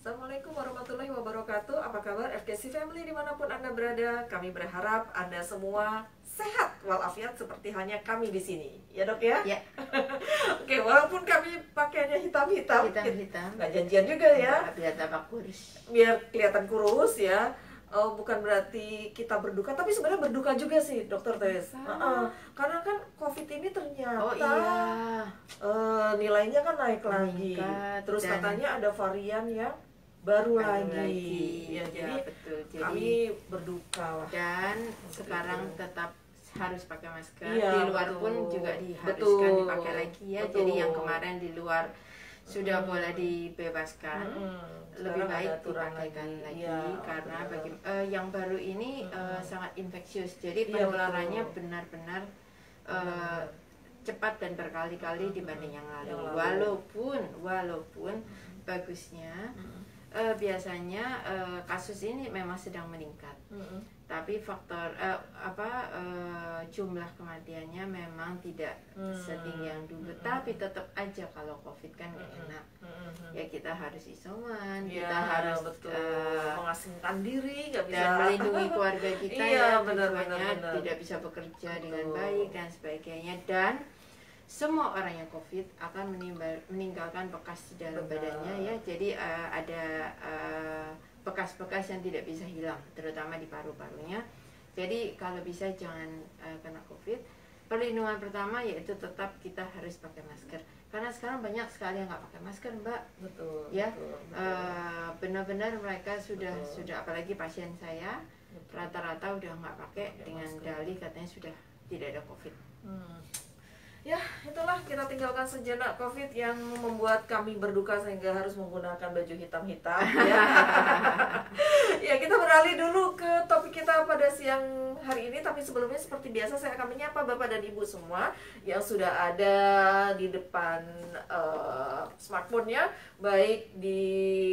Assalamualaikum warahmatullahi wabarakatuh. Apa kabar FKC Family dimanapun Anda berada? Kami berharap Anda semua sehat walafiat seperti halnya kami di sini. Ya dok ya? Ya. Oke, walaupun kami pakainya hitam-hitam, Hitam-hitam. nggak janjian juga ya. Biar tampak kurus. Biar kelihatan kurus ya. Bukan berarti kita berduka, tapi sebenarnya berduka juga sih, Dokter Tes. Karena kan COVID ini ternyata nilainya kan naik lagi. Terus katanya ada varian yang baru lagi. Ya, jadi betul. kami berduka lah. Dan sekarang tetap harus pakai masker. Iya, di luar betul. pun juga diharuskan Betul. dipakai lagi ya. Betul. Jadi yang kemarin di luar sudah boleh dibebaskan. Lebih Sekarang ada baik aturan dipakaikan lagi Iya, karena benar. yang baru ini sangat infeksius. Jadi Iya, penularannya betul. benar-benar cepat dan berkali-kali dibanding yang lalu. Yang lalu. Walaupun bagusnya biasanya kasus ini memang sedang meningkat. Tapi faktor jumlah kematiannya memang tidak setinggi yang dulu. Tapi tetap aja kalau COVID kan nggak enak. Ya kita harus isoman, Ya, kita harus mengasingkan diri, nggak bisa dan melindungi keluarga kita Iya, ya, benar, tujuannya benar. tidak bisa bekerja dengan Betul. baik dan sebagainya. Dan semua orang yang COVID akan meninggalkan bekas di dalam Benar. badannya ya. Jadi ada bekas-bekas yang tidak bisa hilang, terutama di paru-parunya. Jadi kalau bisa jangan kena COVID. Perlindungan pertama yaitu tetap kita harus pakai masker. Karena sekarang banyak sekali yang nggak pakai masker, Mbak. Betul. Ya, betul. benar-benar mereka sudah Betul. apalagi pasien saya rata-rata udah nggak pakai dengan masker. dalih katanya sudah tidak ada COVID. Ya, itulah kita tinggalkan sejenak COVID yang membuat kami berduka sehingga harus menggunakan baju hitam-hitam. Ya. Ya, kita beralih dulu ke topik kita pada siang hari ini. Tapi sebelumnya seperti biasa saya akan menyapa Bapak dan Ibu semua yang sudah ada di depan smartphone-nya, baik di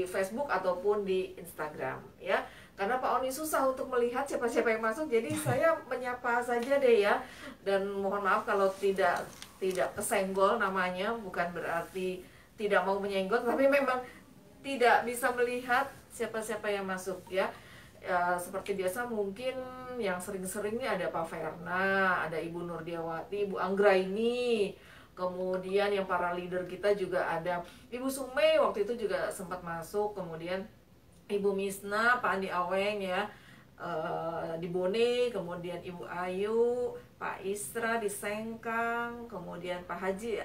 Facebook ataupun di Instagram. Ya. Karena Pak Oni susah untuk melihat siapa-siapa yang masuk, jadi saya menyapa saja deh ya. Dan mohon maaf kalau tidak kesenggol namanya, bukan berarti tidak mau menyenggol, tapi memang tidak bisa melihat siapa-siapa yang masuk ya. Seperti biasa mungkin yang sering-sering ini ada Pak Verna, ada Ibu Nurdiawati, Ibu Anggraini. Kemudian yang para leader kita juga ada Ibu Sume, waktu itu juga sempat masuk. Kemudian Ibu Misna, Pak Andi Aweng ya, di Bone, kemudian Ibu Ayu, Pak Isra di Sengkang, kemudian Pak Haji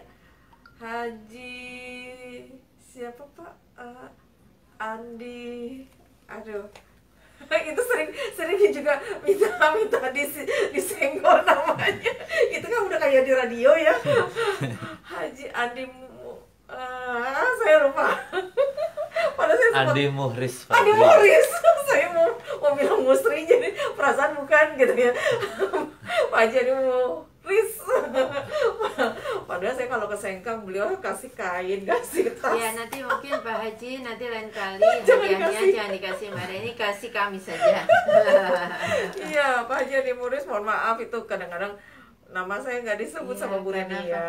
siapa Pak? Andi, aduh, itu sering juga minta disenggol namanya. Itu kan udah kayak di radio ya. Haji Andi, saya lupa. Padahal saya sempat Andi Muhris. Andi Muhris. Saya mau bilang Musri, jadi perasaan bukan gitu ya. Pak Haji Andi Muhris. Padahal saya kalau ke Sengkang beliau kasih kain, kasih tas. Ya nanti mungkin Pak Haji nanti lain kali hadiahnya jangan dikasih Mbak Reni, kasih kami saja. Iya, Pak Haji Andi Muhris, mohon maaf itu kadang-kadang nama saya nggak disebut Iya, sama Bu karena Reni ya.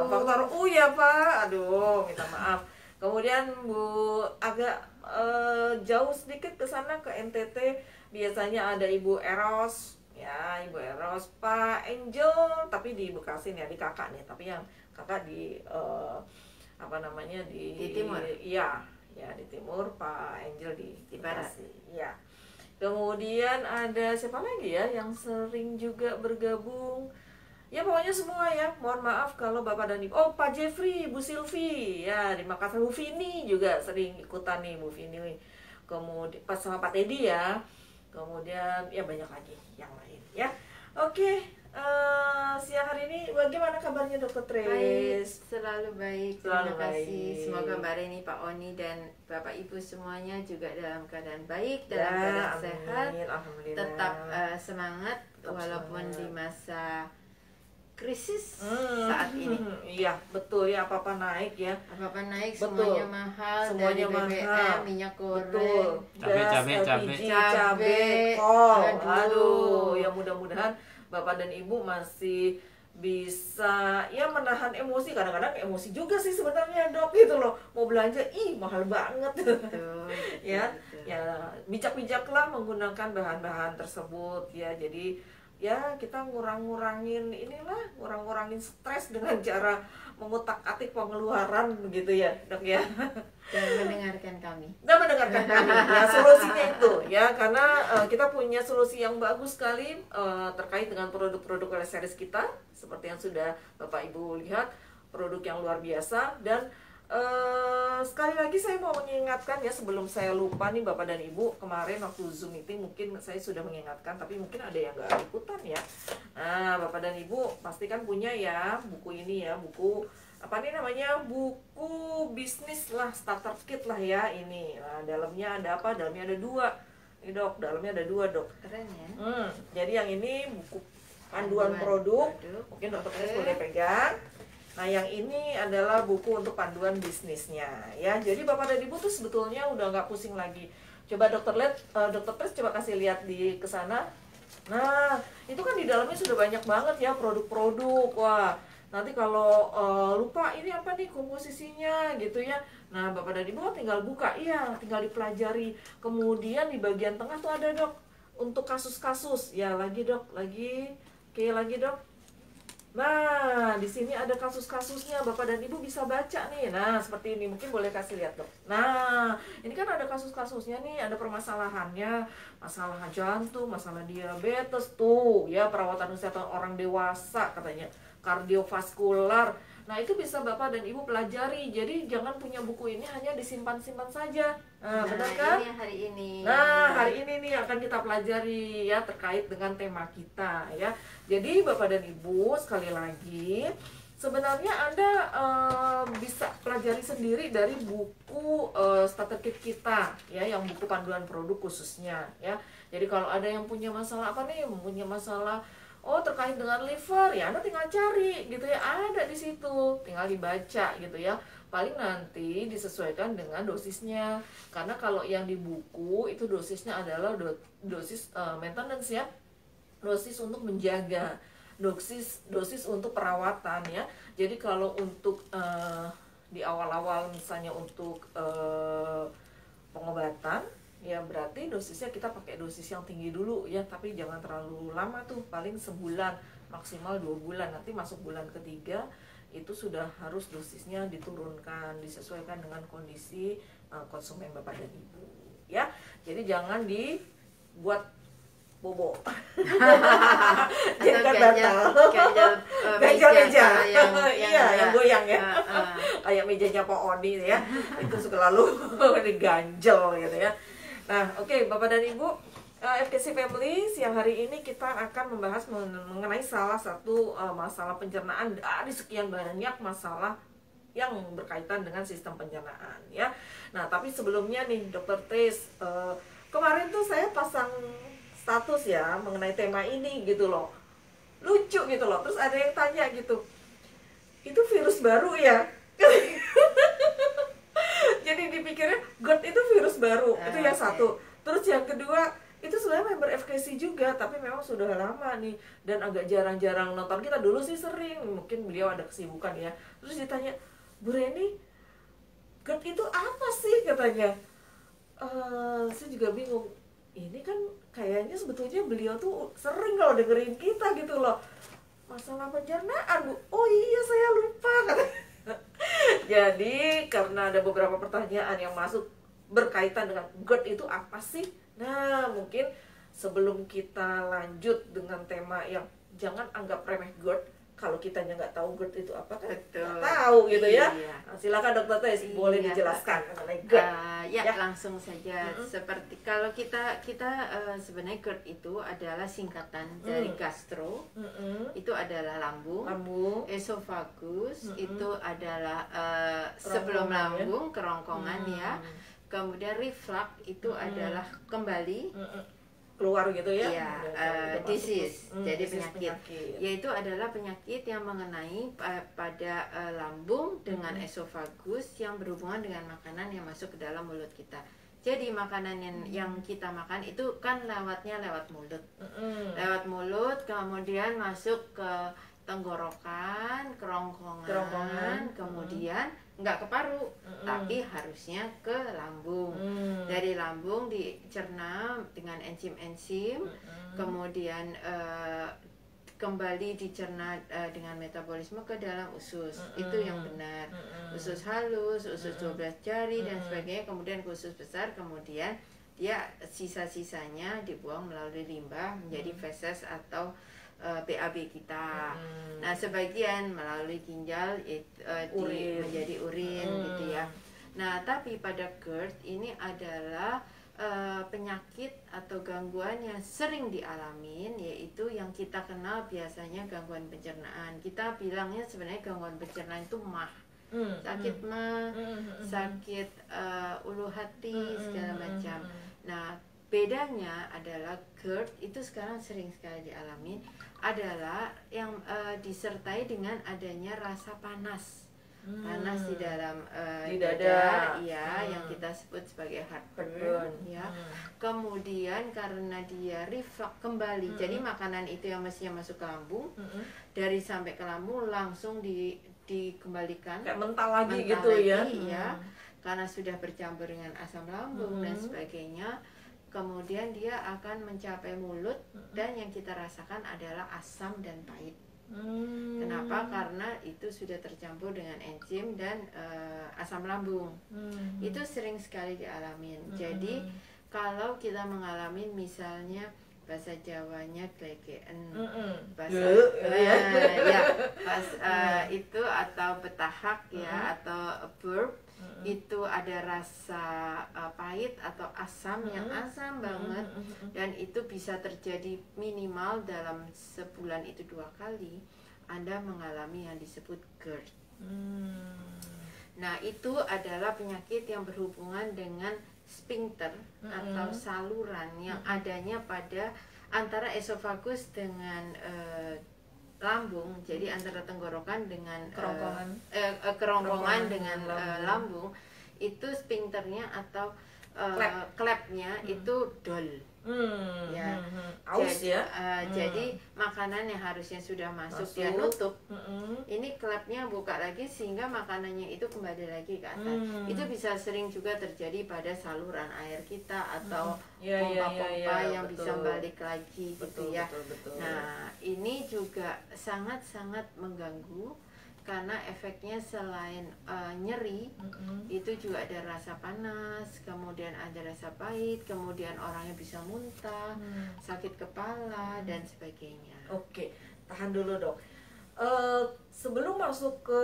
faktor Faktor ya Pak. Aduh, minta maaf. Kemudian Bu agak jauh sedikit ke sana ke NTT, biasanya ada Ibu Eros ya, Ibu Eros, Pak Angel, tapi di Bekasi nih, di kakak nih, tapi yang kakak di Di timur. Iya, ya di timur, Pak Angel di barat. Bekasi. Iya. Kemudian ada siapa lagi ya yang sering juga bergabung? Ya pokoknya semua ya, mohon maaf kalau Bapak dan Ibu. Oh, Pak Jeffrey, Bu Silvi, ya di Makassar, Bu Vini juga sering ikutan nih, Bu Vini. Kemudian pas sama Pak Teddy ya. Kemudian ya banyak lagi yang lain ya. Oke, siang hari ini bagaimana kabarnya Dokter Baik, Tres? selalu baik. Selalu Terima kasih. baik. Semoga Mbak Reni, Pak Oni dan Bapak Ibu semuanya juga dalam keadaan baik, Ya, dalam keadaan amin. sehat. Alhamdulillah. Tetap semangat Tetap walaupun semangat. di masa krisis saat ini. Iya, betul ya, apa-apa naik ya. Apa-apa naik, Betul. semuanya mahal, Semuanya dari BBM, mahal. minyak Betul. goreng. Cabe, Gas, cabe. LPG, Cabe. cabe, kol. Aduh. Aduh, ya mudah-mudahan Bapak dan Ibu masih bisa ya menahan emosi. Kadang-kadang emosi juga sih sebenarnya dok, gitu loh, mau belanja mahal banget. Betul, Ya, betul. ya bijak-bijaklah menggunakan bahan-bahan tersebut ya. Jadi ya kita ngurang-ngurangin stres dengan cara mengutak-atik pengeluaran begitu ya dok ya. Dan mendengarkan kami. Dan mendengarkan kami ya, solusinya itu ya, karena kita punya solusi yang bagus sekali terkait dengan produk-produk series kita, seperti yang sudah Bapak Ibu lihat, produk yang luar biasa. Dan sekali lagi saya mau mengingatkan ya, sebelum saya lupa nih Bapak dan Ibu, kemarin waktu Zoom meeting mungkin saya sudah mengingatkan, tapi mungkin ada yang nggak ikutan ya. Nah Bapak dan Ibu pasti kan punya ya buku ini ya, buku apa nih namanya, buku bisnis lah, starter kit lah ya ini. Nah, dalamnya ada apa? Dalamnya ada 2 ini dok, dalamnya ada 2 dok. Keren ya. Jadi yang ini buku panduan produk, mungkin dokter Chris boleh pegang. Nah yang ini adalah buku untuk panduan bisnisnya ya. Jadi Bapak dan Ibu tuh sebetulnya udah nggak pusing lagi. Coba dokter Chris coba kasih lihat di kesana. Nah itu kan di dalamnya sudah banyak banget ya produk-produk. Wah, nanti kalau lupa ini apa nih komposisinya gitu ya. Nah Bapak dan Ibu tinggal buka, iya tinggal dipelajari. Kemudian di bagian tengah tuh ada dok untuk kasus-kasus ya, lagi dok, lagi lagi dok. Nah di sini ada kasus-kasusnya, Bapak dan Ibu bisa baca nih. Nah seperti ini, mungkin boleh kasih lihat dok. Nah ini kan ada kasus-kasusnya nih, ada permasalahannya, masalah jantung, masalah diabetes tuh ya, perawatan kesehatan orang dewasa katanya, kardiovaskular. Nah itu bisa Bapak dan Ibu pelajari. Jadi jangan punya buku ini hanya disimpan-simpan saja. Nah benar kan? Ini hari ini. Nah hari ini nih akan kita pelajari ya, terkait dengan tema kita ya. Jadi Bapak dan Ibu sekali lagi, sebenarnya Anda bisa pelajari sendiri dari buku starter kit kita ya, yang buku panduan produk khususnya ya. Jadi kalau ada yang punya masalah apa nih, punya masalah terkait dengan liver ya, Anda tinggal cari gitu ya, ada di situ, tinggal dibaca gitu ya. Paling nanti disesuaikan dengan dosisnya, karena kalau yang di buku itu dosisnya adalah dosis maintenance ya, dosis untuk menjaga, dosis untuk perawatan ya. Jadi kalau untuk di awal-awal misalnya untuk pengobatan ya, berarti dosisnya kita pakai dosis yang tinggi dulu ya, tapi jangan terlalu lama tuh, paling sebulan, maksimal 2 bulan. Nanti masuk bulan ketiga itu sudah harus dosisnya diturunkan, disesuaikan dengan kondisi konsumen Bapak dan Ibu ya. Jadi jangan dibuat bobo. Jadi kan ganjal meja. Iya, yang goyang ya. Kayak mejanya Pak Oni ya. Itu suka lalu diganjel gitu ya. Nah, oke, Bapak dan Ibu, FKC Family, siang hari ini kita akan membahas mengenai salah satu masalah pencernaan dari sekian banyak masalah yang berkaitan dengan sistem pencernaan ya. Nah, tapi sebelumnya nih, Dokter Tris, kemarin tuh saya pasang status ya mengenai tema ini gitu loh, lucu gitu loh. Terus ada yang tanya gitu, itu virus baru ya? Jadi dipikirnya GERD itu virus baru, itu yang satu. Terus yang kedua, itu sebenarnya member FKC juga, tapi memang sudah lama nih dan agak jarang-jarang nonton. Kita dulu sih sering, mungkin beliau ada kesibukan ya. Terus ditanya, Bu Reni, GERD itu apa sih katanya? Saya juga bingung. Ini kan kayaknya sebetulnya beliau tuh sering kalau dengerin kita gitu loh. Masalah pencernaan, Bu. Oh iya, saya lupa katanya. Jadi karena ada beberapa pertanyaan yang masuk berkaitan dengan GERD itu apa sih? Nah mungkin sebelum kita lanjut dengan tema yang jangan anggap remeh GERD, kalau kitanya nggak tahu GERD itu apa kan nggak tahu gitu ya. Nah, silakan Dokter Tess, boleh dijelaskan mengenai GERD. Ya langsung saja. Seperti kalau kita sebenarnya GERD itu adalah singkatan dari gastro, itu adalah lambung, esofagus itu adalah sebelum lambung, kerongkongan ya. Kemudian reflux itu adalah kembali keluar gitu ya, disease, jadi penyakit. Yaitu adalah penyakit yang mengenai pada lambung dengan esofagus yang berhubungan dengan makanan yang masuk ke dalam mulut kita. Jadi makanan yang kita makan itu kan lewat mulut, lewat mulut, kemudian masuk ke tenggorokan, kerongkongan, Kerongkongan. kemudian nggak ke paru, tapi harusnya ke lambung. Dari lambung dicerna dengan enzim-enzim, kemudian kembali dicerna dengan metabolisme ke dalam usus. Itu yang benar. Usus halus, usus 12 jari dan sebagainya, kemudian ke usus besar, kemudian dia sisa-sisanya dibuang melalui limbah menjadi feses atau BAB kita. Nah, sebagian melalui ginjal menjadi urin gitu ya. Nah, tapi pada GERD ini adalah penyakit atau gangguan yang sering dialamin, yaitu yang kita kenal biasanya gangguan pencernaan. Kita bilangnya sebenarnya gangguan pencernaan itu MAH. Sakit MAH, sakit ulu hati, segala macam. Nah, bedanya adalah GERD itu sekarang sering sekali dialami adalah yang disertai dengan adanya rasa panas. Panas di dalam di dada, yang kita sebut sebagai heartburn, ya. Kemudian karena dia reflux kembali, jadi makanan itu yang mestinya masuk ke lambung, dari sampai ke lambung langsung dikembalikan, kayak mental lagi gitu ya. Karena sudah bercampur dengan asam lambung dan sebagainya. Kemudian dia akan mencapai mulut dan yang kita rasakan adalah asam dan pahit. Kenapa? Karena itu sudah tercampur dengan enzim dan asam lambung. Itu sering sekali dialamin. Jadi kalau kita mengalami misalnya bahasa Jawanya glegeen, itu atau betahak ya, atau burp, itu ada rasa pahit atau asam yang asam banget, dan itu bisa terjadi minimal dalam sebulan itu 2 kali Anda mengalami yang disebut GERD. Nah, itu adalah penyakit yang berhubungan dengan sphincter atau saluran yang adanya pada antara esofagus dengan lambung. Jadi antara tenggorokan dengan kerongkongan dengan lambung, itu sphincternya atau klepnya itu dol. Aus ya. Jadi makanan yang harusnya sudah masuk dia nutup, ini klepnya buka lagi sehingga makanannya itu kembali lagi ke atas. Itu bisa sering juga terjadi pada saluran air kita atau pompa-pompa yang bisa balik lagi gitu ya. Nah, ini juga sangat-sangat mengganggu karena efeknya selain nyeri, itu juga ada rasa panas, kemudian ada rasa pahit, kemudian orangnya bisa muntah, sakit kepala dan sebagainya. Oke, tahan dulu dok. Sebelum masuk ke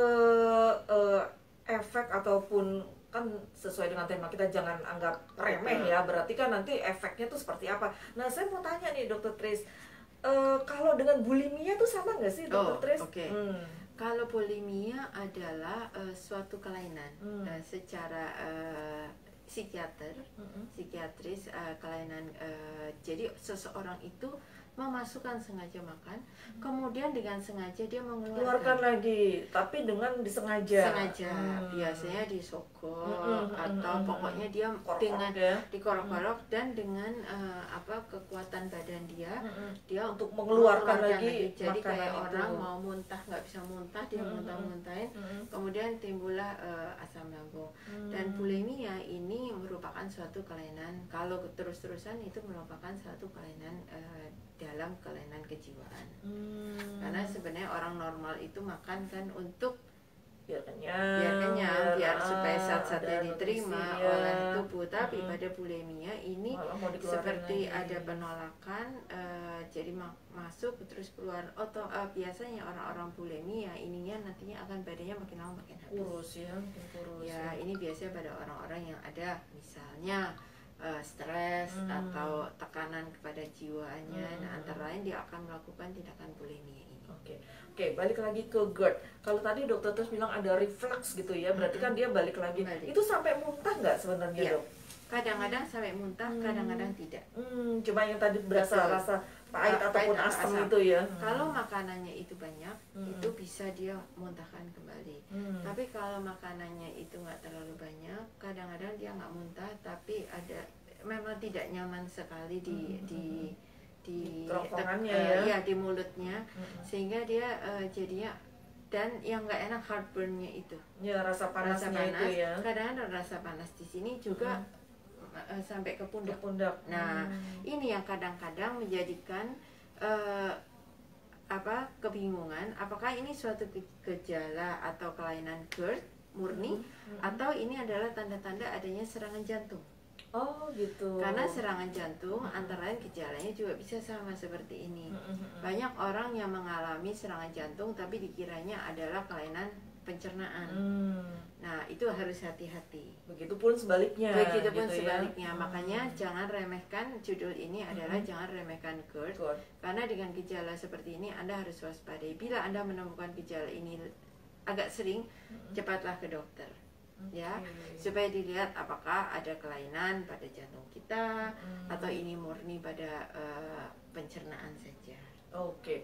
efek ataupun, kan sesuai dengan tema kita jangan anggap remeh ya, berarti kan nanti efeknya tuh seperti apa. Nah, saya mau tanya nih dokter Tris, kalau dengan bulimia tuh sama nggak sih dokter Tris? Kalau bulimia adalah suatu kelainan secara psikiatris, kelainan. Jadi seseorang itu memasukkan sengaja makan, kemudian dengan sengaja dia mengeluarkan lagi, tapi dengan disengaja. Biasanya disogok atau pokoknya dia dengan dikorok-korok dan dengan kekuatan badan dia untuk mengeluarkan lagi. Jadi kayak orang mau muntah nggak bisa muntah, dia muntah-muntahin, kemudian timbullah asam lambung. Dan bulimia ini merupakan suatu kelainan, kalau terus-terusan itu merupakan suatu kelainan dalam kelainan kejiwaan. Karena sebenarnya orang normal itu makan kan untuk biar kenyang, biar supaya zat-zatnya diterima oleh tubuh. Tapi pada bulimia ini seperti ada penolakan, jadi masuk terus keluar. Biasanya orang-orang bulimia ininya nantinya akan badannya makin lama makin habis. Makin kurus. Ya, ini biasanya pada orang-orang yang ada misalnya stres atau tekanan kepada jiwanya. Nah, antara lain dia akan melakukan tindakan bulimia ini. Oke, balik lagi ke GERD. Kalau tadi dokter terus bilang ada reflux gitu ya, berarti kan dia balik lagi. Itu sampai muntah nggak sebenarnya dok? Kadang-kadang sampai muntah, kadang-kadang tidak. Cuma yang tadi berasa rasa pahit ataupun asam itu ya. Kalau makanannya itu banyak, itu bisa dia muntahkan kembali. Tapi kalau makanannya itu nggak terlalu banyak, kadang-kadang dia nggak muntah, tapi ada memang tidak nyaman sekali di di kerongkongannya ya di mulutnya, sehingga dia jadinya, dan yang nggak enak heartburn-nya itu. Ya, rasa panasnya itu ya. Kadang-kadang rasa panas di sini juga sampai ke pundak. Nah, ini yang kadang-kadang menjadikan kebingungan, apakah ini suatu gejala atau kelainan GERD murni atau ini adalah tanda-tanda adanya serangan jantung. Oh gitu. Karena serangan jantung antara lain gejalanya juga bisa sama seperti ini. Banyak orang yang mengalami serangan jantung tapi dikiranya adalah kelainan pencernaan. Nah, itu harus hati-hati. Begitupun sebaliknya. Begitupun gitu sebaliknya. Makanya jangan remehkan, judul ini adalah jangan remehkan GERD. Karena dengan gejala seperti ini Anda harus waspadai. Bila Anda menemukan gejala ini agak sering, cepatlah ke dokter. Ya, supaya dilihat apakah ada kelainan pada jantung kita atau ini murni pada pencernaan saja. Oke,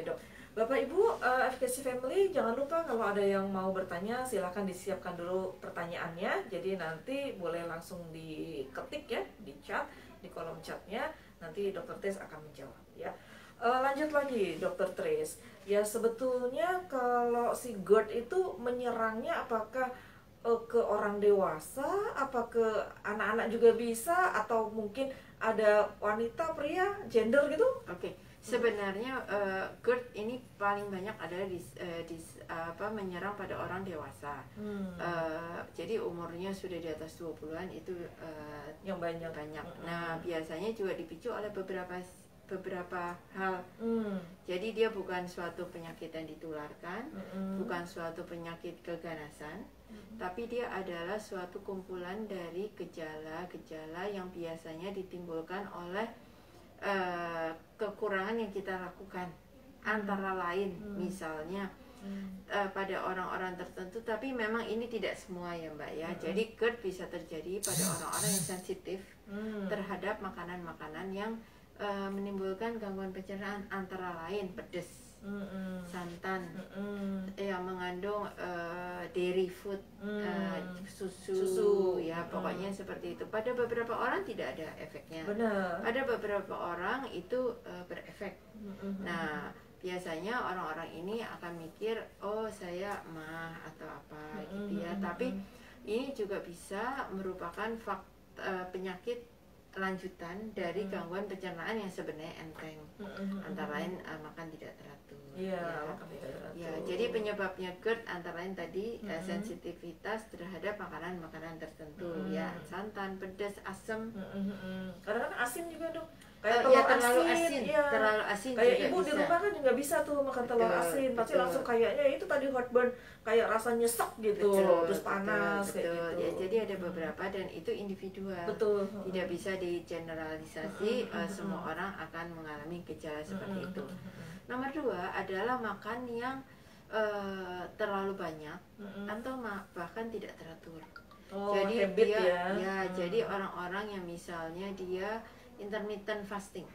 Dok. Bapak Ibu FKC Family, jangan lupa kalau ada yang mau bertanya silahkan disiapkan dulu pertanyaannya. Jadi nanti boleh langsung diketik ya di chat, di kolom chatnya. Nanti Dr. Tris akan menjawab ya. Lanjut lagi Dr. Tris. Ya sebetulnya kalau si GERD itu menyerangnya apakah ke orang dewasa, apa ke anak-anak juga bisa, atau mungkin ada wanita, pria, gender gitu? Oke. Sebenarnya GERD ini paling banyak adalah menyerang pada orang dewasa. Jadi umurnya sudah di atas 20-an itu yang banyak. Nah, biasanya juga dipicu oleh beberapa hal. Jadi dia bukan suatu penyakit yang ditularkan, bukan suatu penyakit keganasan, tapi dia adalah suatu kumpulan dari gejala-gejala yang biasanya ditimbulkan oleh kekurangan yang kita lakukan, antara lain misalnya pada orang-orang tertentu, tapi memang ini tidak semua ya Mbak ya. Jadi GERD bisa terjadi pada orang-orang yang sensitif terhadap makanan-makanan yang menimbulkan gangguan pencernaan, antara lain pedas, santan, yang mengandung dairy food, susu ya, pokoknya seperti itu. Pada beberapa orang tidak ada efeknya. Benar. Pada beberapa orang itu berefek. Nah, biasanya orang-orang ini akan mikir, oh saya mah atau apa gitu ya. Tapi ini juga bisa merupakan penyakit lanjutan dari gangguan pencernaan yang sebenarnya enteng, antara lain makan tidak teratur. Makan tidak teratur. Ya, jadi penyebabnya GERD antara lain tadi sensitivitas terhadap makanan-makanan tertentu, ya, santan, pedas, asam. Kadang-kadang asin juga Dok. Kayak ya, telur terlalu asin. Terlalu asin kayak juga ibu bisa. di rumah kan juga bisa tuh makan telur asin, pasti langsung kayaknya itu tadi heartburn, kayak rasanya nyesek gitu, terus panas kayak gitu. Ya, jadi ada beberapa dan itu individual. Tidak bisa digeneralisasi, semua orang akan mengalami gejala seperti itu. Nomor 2 adalah makan yang terlalu banyak atau bahkan tidak teratur. Jadi jadi orang-orang yang misalnya dia intermittent fasting.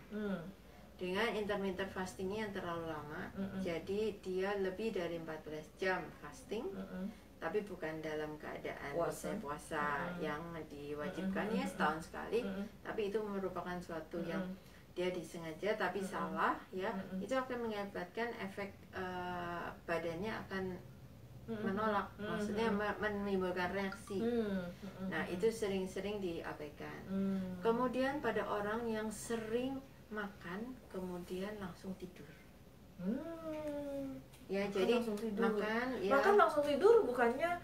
Dengan intermittent fastingnya yang terlalu lama, jadi dia lebih dari 14 jam fasting, tapi bukan dalam keadaan puasa yang diwajibkan ya setahun sekali, tapi itu merupakan suatu yang dia disengaja tapi salah ya, itu akan mengakibatkan efek badannya akan menolak, maksudnya menimbulkan reaksi. Nah, itu sering-sering diabaikan. Kemudian pada orang yang sering makan kemudian langsung tidur. Ya, jadi makan langsung tidur bukannya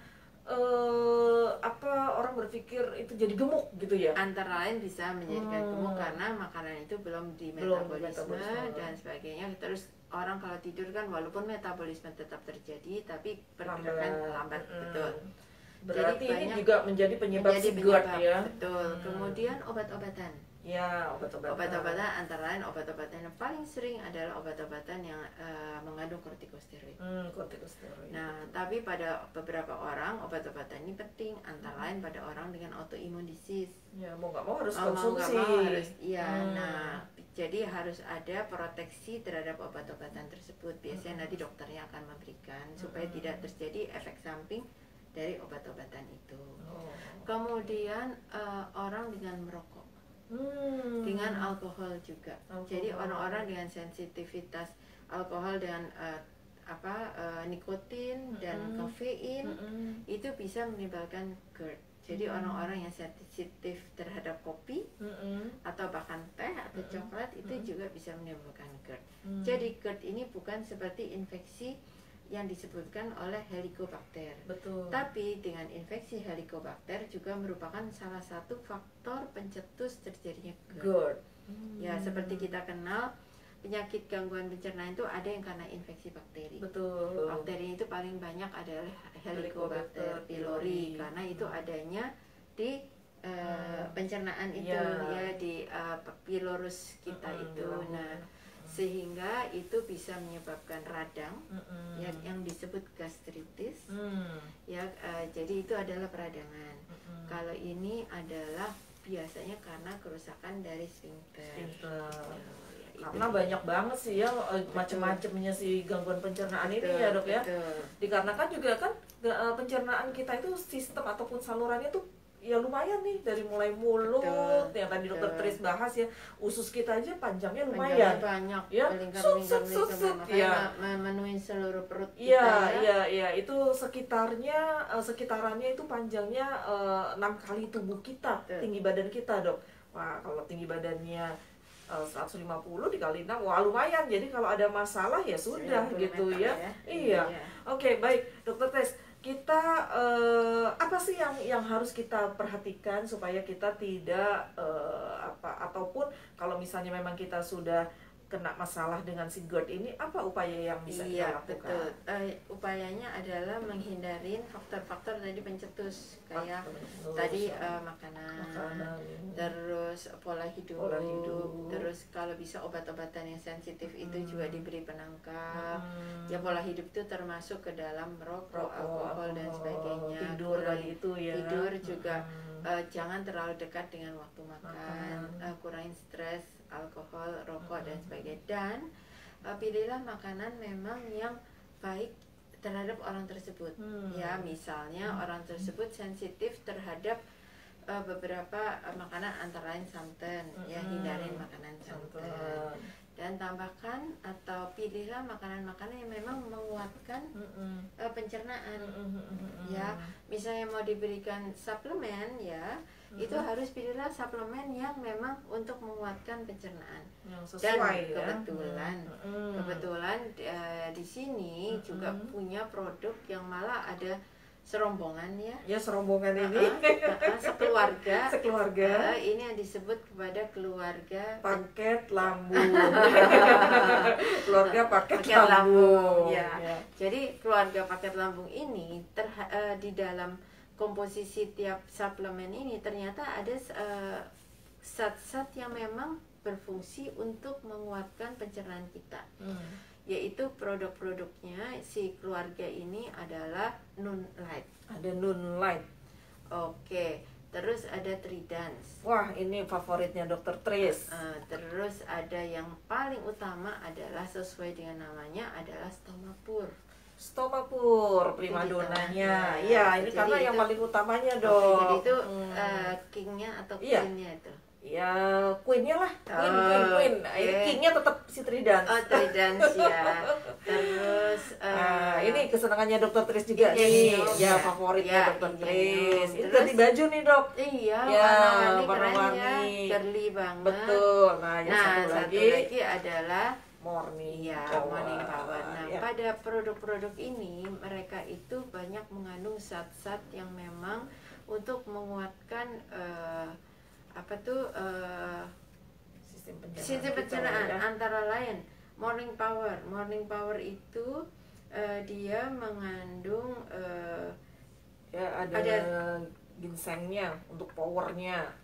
orang berpikir itu jadi gemuk gitu ya? Antara lain bisa menjadikan gemuk karena makanan itu belum di metabolisme dan sebagainya. Terus orang kalau tidur kan walaupun metabolisme tetap terjadi tapi pergerakan lambat. Betul. Berarti jadi ini juga menjadi penyebab GERD ya. Betul. Kemudian obat-obatan. Ya, obat-obatan antara lain obat-obatan yang paling sering adalah obat-obatan yang mengandung kortikosteroid. Nah, tapi pada beberapa orang obat-obatan ini penting, antara lain pada orang dengan autoimmune disease. Ya, mau nggak mau harus konsumsi. Nah, jadi harus ada proteksi terhadap obat-obatan tersebut. Biasanya nanti dokternya akan memberikan supaya tidak terjadi efek samping dari obat-obatan itu. Kemudian orang dengan merokok. dengan alkohol juga. Jadi orang-orang dengan sensitivitas alkohol dan nikotin dan kafein itu bisa menimbulkan GERD. Jadi orang-orang yang sensitif terhadap kopi atau bahkan teh atau coklat itu juga bisa menimbulkan GERD. Jadi GERD ini bukan seperti infeksi yang disebutkan oleh Helicobacter. Betul. Tapi dengan infeksi Helicobacter juga merupakan salah satu faktor pencetus terjadinya GERD. Ya, seperti kita kenal penyakit gangguan pencernaan itu ada yang karena infeksi bakteri. Betul. Bakteri itu paling banyak adalah Helicobacter pylori karena itu adanya di pencernaan itu ya di pylorus kita itu. Nah, sehingga itu bisa menyebabkan radang yang disebut gastritis. Ya, jadi itu adalah peradangan. Kalau ini adalah biasanya karena kerusakan dari sphincter. Karena banyak banget sih ya macam-macamnya si gangguan pencernaan ini ya dok ya. Dikarenakan juga kan pencernaan kita itu sistem ataupun salurannya tuh ya lumayan nih, dari mulai mulut yang tadi dokter Tris bahas ya, usus kita aja panjangnya lumayan banyak ya, ya, memenuhi seluruh perut kita ya, itu sekitarannya itu panjangnya 6 kali tubuh kita, tinggi badan kita dok. Wah, kalau tinggi badannya 150 dikali 6, wah lumayan. Jadi kalau ada masalah ya sudah gitu ya. Iya. Oke, baik dokter Tess, kita apa sih yang harus kita perhatikan supaya kita tidak ataupun kalau misalnya memang kita sudah kena masalah dengan si GERD ini, apa upaya yang bisa kita lakukan? Betul. Upayanya adalah menghindarin faktor-faktor tadi pencetus kayak tadi makanan, terus pola hidup, terus kalau bisa obat-obatan yang sensitif itu juga diberi penangkal. Ya, pola hidup itu termasuk ke dalam rokok, alkohol dan sebagainya. Tidur tadi itu ya. Tidur juga jangan terlalu dekat dengan waktu makan, kurangin stres, alkohol, rokok dan sebagainya. Dan pilihlah makanan memang yang baik terhadap orang tersebut. Ya, misalnya orang tersebut sensitif terhadap beberapa makanan antara lain santan, ya hindarin makanan santan. Dan tambahkan atau pilihlah makanan-makanan yang memang menguatkan pencernaan. Ya, misalnya mau diberikan suplemen ya, itu harus pilihlah suplemen yang memang untuk menguatkan pencernaan. Sesuai, dan kebetulan di sini juga punya produk yang malah ada serombongan ya. Serombongan ini sekeluarga. Ini yang disebut kepada keluarga paket lambung. Keluarga paket lambung. Ya. Jadi keluarga paket lambung ini di dalam komposisi tiap suplemen ini ternyata ada zat-zat yang memang berfungsi untuk menguatkan pencernaan kita. Yaitu produk-produknya si keluarga ini adalah Nunlite. Ada Nunlite. Oke. Terus ada Tridans. Wah, ini favoritnya dokter Tris. Terus ada yang paling utama adalah sesuai dengan namanya adalah Stomapur. Stomapur, primadonanya. Iya, ini karena yang paling utamanya dong. Jadi itu kingnya atau queennya itu. Ya, queennya lah, queen. Ini kingnya tetap si Tridans. Tridans ya. Terus ini kesenangannya dokter Tris juga nih. Ya, favoritnya dokter Tris. Itu ganti baju nih dok. Iya, warna-warni, girly banget. Betul. Nah, yang satu lagi adalah Morning Power. Nah, pada produk-produk ini mereka itu banyak mengandung zat-zat yang memang untuk menguatkan sistem pencernaan antara lain Morning Power itu dia mengandung ada ginsengnya untuk powernya.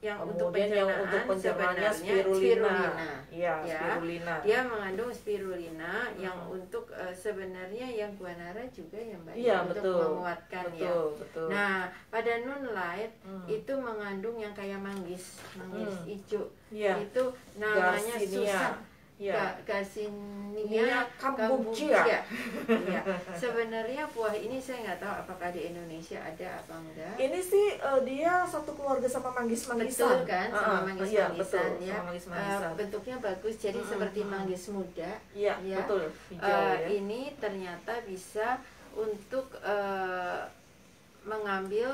Yang kemudian untuk pencernaan spirulina. Spirulina. Dia mengandung spirulina yang untuk sebenarnya yang guanara juga yang baik untuk menguatkan betul. Nah, pada Nunlite itu mengandung yang kayak manggis hijau. Itu namanya Ya. Garcinia cambogia. Ya. Sebenarnya buah ini saya nggak tahu apakah di Indonesia ada apa enggak. Ini sih dia satu keluarga sama manggis-manggisan. Betul kan, sama manggis-manggisan ya. Sama manggis-manggisan. Bentuknya bagus, jadi seperti manggis muda. Iya, ya. betul. Hijau, ya. Ini ternyata bisa untuk mengambil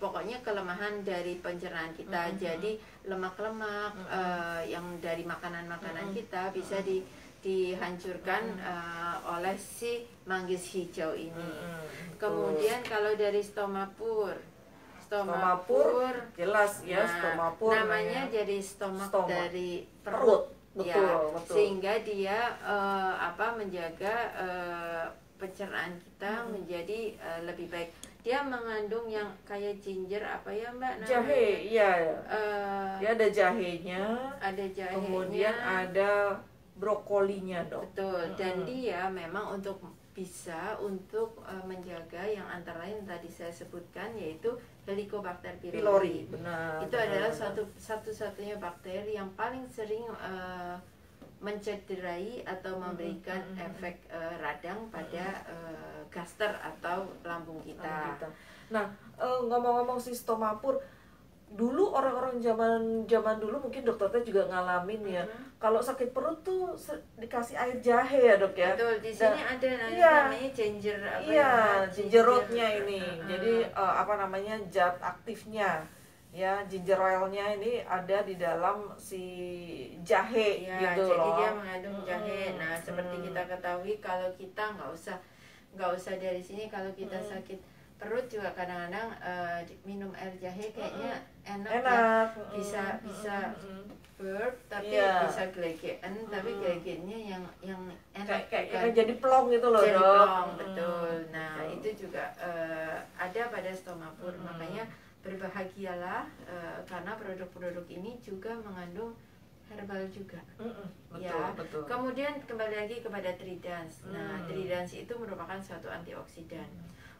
pokoknya kelemahan dari pencernaan kita. Jadi lemak-lemak yang dari makanan-makanan kita bisa dihancurkan oleh si manggis hijau ini. Kemudian kalau dari stomapur jelas ya, stomapur namanya jadi stomak dari perut. ya, Betul. Sehingga dia menjaga pencernaan kita menjadi lebih baik. Dia mengandung yang kayak ginger apa ya Mbak namanya? Jahe, iya. Dia ada jahenya. Ada jahenya. Kemudian ada brokolinya, Dok. Betul. Dan dia memang bisa untuk menjaga yang antara lain tadi saya sebutkan, yaitu Helicobacter pylori. Benar. Itu adalah satu-satunya bakteri yang paling sering mencederai atau memberikan efek radang pada gaster atau lambung kita. Nah, ngomong-ngomong si stomapur, dulu orang-orang zaman dulu mungkin dokter teh juga ngalamin ya. Kalau sakit perut tuh dikasih air jahe ya, Dok ya. Betul, di sini ada namanya ginger ginger rootnya ini. Jadi zat aktifnya. Ya, ginger oilnya ini ada di dalam si jahe ya, gitu jadi loh. Dia mengandung jahe. Nah, seperti kita ketahui kalau kita nggak usah dari sini, kalau kita sakit perut juga kadang-kadang minum air jahe kayaknya enak. Ya. Bisa burp tapi bisa gelegean, tapi gelegeannya yang enak, kayak jadi plong gitu loh, jadi Dok. plong, betul. Nah, itu juga ada pada stomapur. Makanya berbahagialah karena produk-produk ini juga mengandung herbal juga. Betul. Kemudian kembali lagi kepada Tridans. Nah, Tridans itu merupakan suatu antioksidan.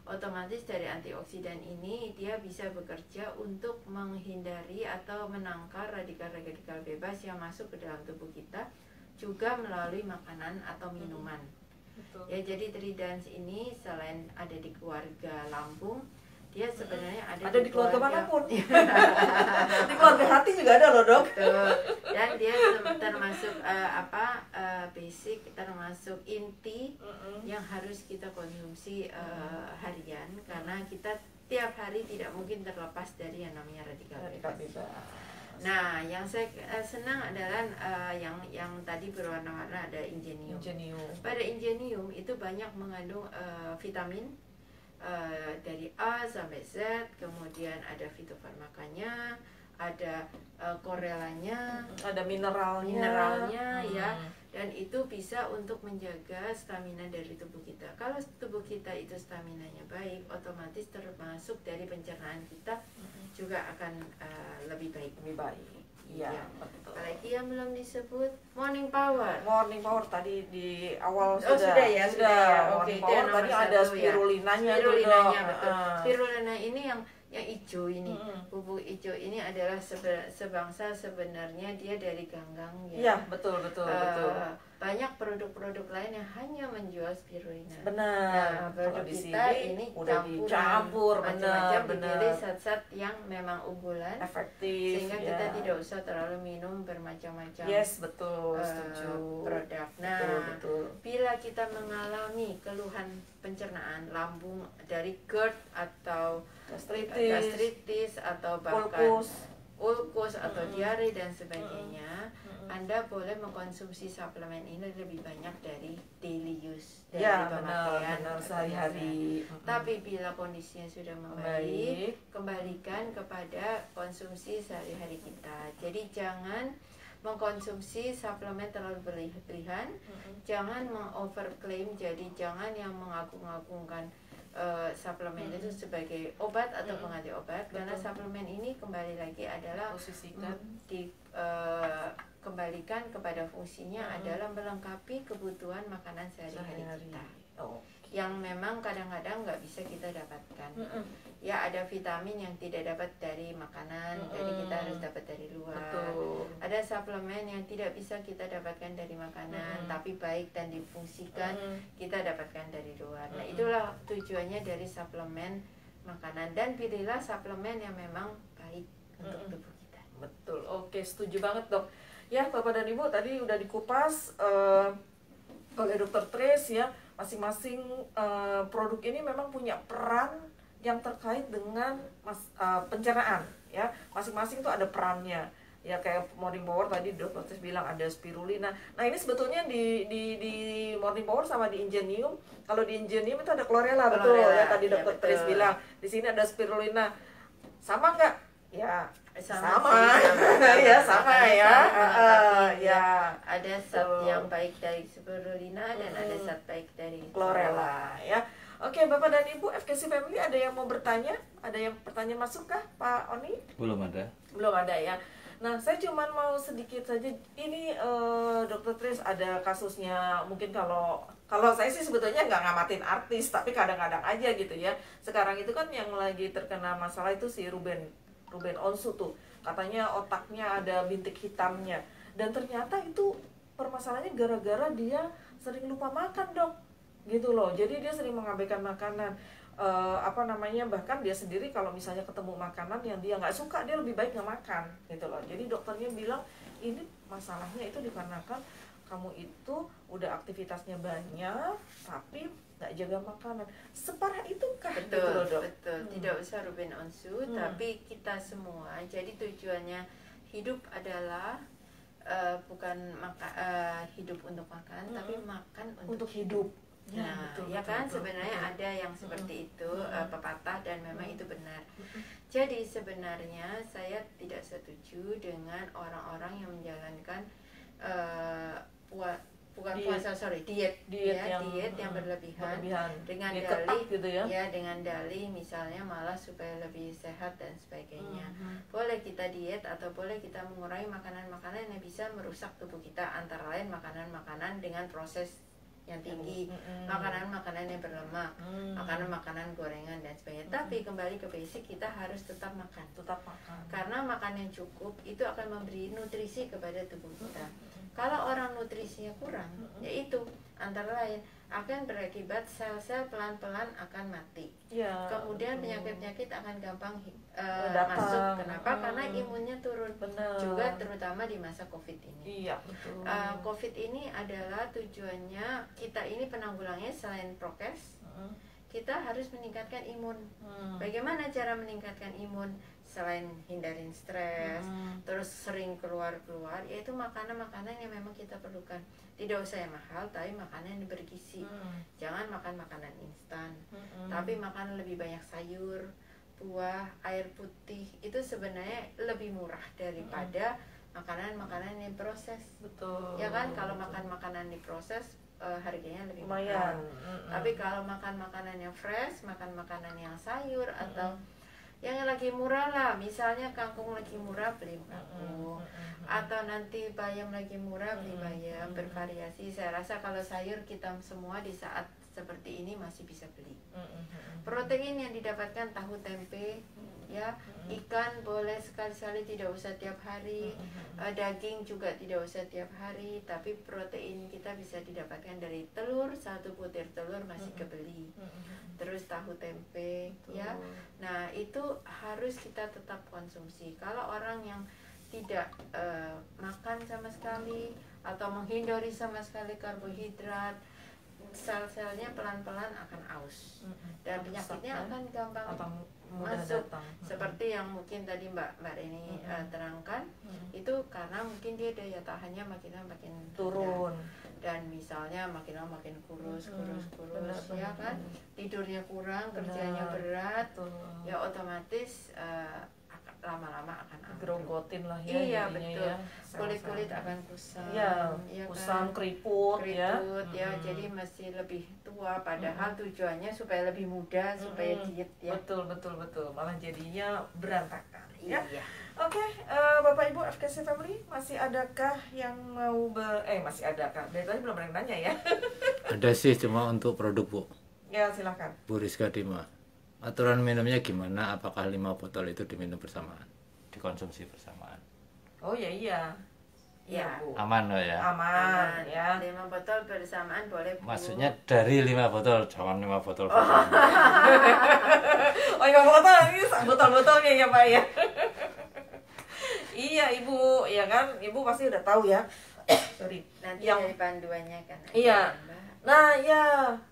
Otomatis dari antioksidan ini dia bisa bekerja untuk menghindari atau menangkal radikal-radikal bebas yang masuk ke dalam tubuh kita, juga melalui makanan atau minuman. Ya, jadi Tridans ini selain ada di keluarga lambung, dia sebenarnya ada di keluarga manapun. Di keluarga hati juga ada loh, Dok. Betul. Dan dia termasuk basic, termasuk inti yang harus kita konsumsi harian, karena kita tiap hari tidak mungkin terlepas dari yang namanya radikal bebas. Nah, yang saya senang adalah yang tadi berwarna-warna ada Ingenium. Pada Ingenium itu banyak mengandung vitamin dari A sampai Z, kemudian ada fitofarmakanya, ada korelanya, ada mineralnya ya, dan itu bisa untuk menjaga stamina dari tubuh kita. Kalau tubuh kita itu staminanya baik, otomatis termasuk dari pencernaan kita juga akan lebih baik. Iya, betul. Apalagi yang belum disebut Morning Power. Morning Power tadi di awal sudah ya. Morning Power tadi ada spirulinanya. Spirulinanya, betul. Spirulina ini yang hijau ini, bubuk hijau ini adalah sebangsa sebenarnya dia dari ganggang ya. Iya, betul. Banyak produk-produk lain yang hanya menjual spirulina. Benar. Nah, produk di kita sini ini udah dicampur macam-macam, dipilih zat-zat yang memang unggulan, efektif, sehingga kita tidak usah terlalu minum bermacam-macam. Yes, betul, setuju. Produk. Nah, betul. Bila kita mengalami keluhan pencernaan lambung dari GERD atau gastritis atau bahkan ulkus atau diare dan sebagainya, Anda boleh mengkonsumsi suplemen ini lebih banyak dari daily use, dari pemakaian sehari-hari. Tapi bila kondisinya sudah membaik, kembalikan kepada konsumsi sehari-hari kita. Jadi jangan mengkonsumsi suplemen terlalu berlebihan, jangan mengoverclaim, jadi jangan yang mengagung-agungkan suplemen itu sebagai obat atau pengganti obat. Karena suplemen ini kembali lagi adalah kembalikan kepada fungsinya adalah melengkapi kebutuhan makanan sehari-hari kita. yang memang kadang-kadang nggak bisa kita dapatkan. Ya, ada vitamin yang tidak dapat dari makanan, jadi kita harus dapat dari luar. Betul. Ada suplemen yang tidak bisa kita dapatkan dari makanan, tapi baik dan difungsikan kita dapatkan dari luar. Nah, itulah tujuannya dari suplemen makanan, dan pilihlah suplemen yang memang baik untuk tubuh kita. Betul, oke, setuju banget dok. Ya, Bapak dan Ibu tadi udah dikupas oleh Dokter Tris ya. Masing-masing produk ini memang punya peran yang terkait dengan pencernaan ya. Masing-masing tuh ada perannya. Ya, kayak Morning Power tadi Dokter Tris bilang ada spirulina. Nah, ini sebetulnya di Morning Power sama di Ingenium. Kalau di Ingenium itu ada chlorella, betul ya, tadi Dokter Tris bilang. Di sini ada spirulina. Sama nggak? Ya, sama. Ya, sama ya. Ya, ada zat yang baik dari spirulina dan ada zat baik dari chlorella ya. Oke, Bapak dan Ibu FKC Family, ada yang mau bertanya? Ada yang pertanyaan masuk kah, Pak Oni? Belum ada. Belum ada ya. Nah, saya cuma mau sedikit saja. Ini Dokter Tris ada kasusnya. Mungkin kalau saya sih sebetulnya nggak ngamatin artis, tapi kadang-kadang aja gitu ya. Sekarang itu kan yang lagi terkena masalah itu si Ruben Onsu tuh. Katanya otaknya ada bintik hitamnya. Dan ternyata itu permasalahannya gara-gara dia sering lupa makan, Dok. Gitu loh. Jadi dia sering mengabaikan makanan. Bahkan dia sendiri kalau misalnya ketemu makanan yang dia nggak suka, dia lebih baik nggak makan gitu loh. Jadi dokternya bilang ini masalahnya itu dikarenakan kamu itu udah aktivitasnya banyak tapi nggak jaga makanan. Separah itu kah? Betul, gitu loh, Dok? betul. Tidak usah Ruben Onsu, tapi kita semua. Jadi tujuannya hidup adalah bukan hidup untuk makan, tapi makan untuk hidup. Ya, Nah, betul, ya betul, kan betul. sebenarnya ada yang seperti itu pepatah, dan memang itu benar. Jadi sebenarnya saya tidak setuju dengan orang-orang yang menjalankan diet yang berlebihan dengan diet dalih ketat gitu ya. dengan dalih misalnya malah supaya lebih sehat dan sebagainya. Boleh kita diet atau boleh kita mengurangi makanan-makanan yang bisa merusak tubuh kita, antara lain makanan-makanan dengan proses yang tinggi, makanan-makanan yang berlemak, makanan-makanan gorengan dan sebagainya. Tapi kembali ke basic, kita harus tetap makan. Karena makan yang cukup itu akan memberi nutrisi kepada tubuh kita. Kalau orang nutrisinya kurang, yaitu antara lain akan berakibat sel-sel pelan-pelan akan mati. Ya, Kemudian penyakit-penyakit akan gampang masuk. Kenapa? Karena imunnya turun. Benar. Juga terutama di masa COVID ini. Iya, betul. COVID ini adalah tujuannya kita ini penanggulangannya selain prokes, kita harus meningkatkan imun. Bagaimana cara meningkatkan imun? Selain hindarin stres, terus sering keluar-keluar, yaitu makanan-makanan yang memang kita perlukan. Tidak usah yang mahal, tapi makanan yang bergizi. Jangan makan makanan instan, tapi makan lebih banyak sayur, buah, air putih. Itu sebenarnya lebih murah daripada makanan-makanan yang proses. Betul. Ya kan, kalau makan makanan diproses harganya lebih lumayan. mahal. Tapi kalau makan makanan yang fresh, makan makanan yang sayur atau yang lagi murah lah, misalnya kangkung lagi murah, beli kangkung, atau nanti bayam lagi murah, beli bayam, bervariasi. Saya rasa kalau sayur kita semua di saat seperti ini masih bisa beli. Protein yang didapatkan tahu tempe, ya, ikan boleh sekali-sekali, tidak usah tiap hari, daging juga tidak usah tiap hari, tapi protein kita bisa didapatkan dari telur, 1 butir telur masih kebeli. Terus tahu tempe, ya. Nah, itu harus kita tetap konsumsi. Kalau orang yang tidak makan sama sekali atau menghindari sama sekali karbohidrat, sel-selnya pelan-pelan akan aus dan penyakitnya akan gampang masuk datang. Seperti yang mungkin tadi Mbak Reni terangkan, itu karena mungkin dia daya tahannya makin turun, dan misalnya makin lama makin kurus, benar, ya kan, tidurnya kurang, kerjanya berat, ya otomatis lama-lama akan grogotin lah ya. Iya, jadinya betul. ya. Kulit akan kusam, ya kusam, kan? keriput ya. Jadi masih lebih tua, padahal tujuannya supaya lebih muda, supaya diet ya. Betul, malah jadinya berantakan ya. Iya. Oke, Bapak Ibu FKC Family, masih adakah yang mau masih adakah? Dari tadi belum ada yang nanya ya. Ada sih, cuma untuk produk, Bu. Ya, silakan. Bu Rizka Dima, aturan minumnya gimana? Apakah 5 botol itu diminum bersamaan, dikonsumsi bersamaan? Oh ya iya. Iya, Ya. Bu. Aman loh ya? Aman ya. 5 botol bersamaan boleh, Bu. Maksudnya dari 5 botol, jangan 5 botol bersamaan. Oh ya, botol ini botol-botolnya ya, Pak ya. Iya, Ibu, ya kan? Ibu pasti udah tahu ya. Sorry. Nanti Yang dari panduannya kan ada, iya. Mbak. Nah, ya,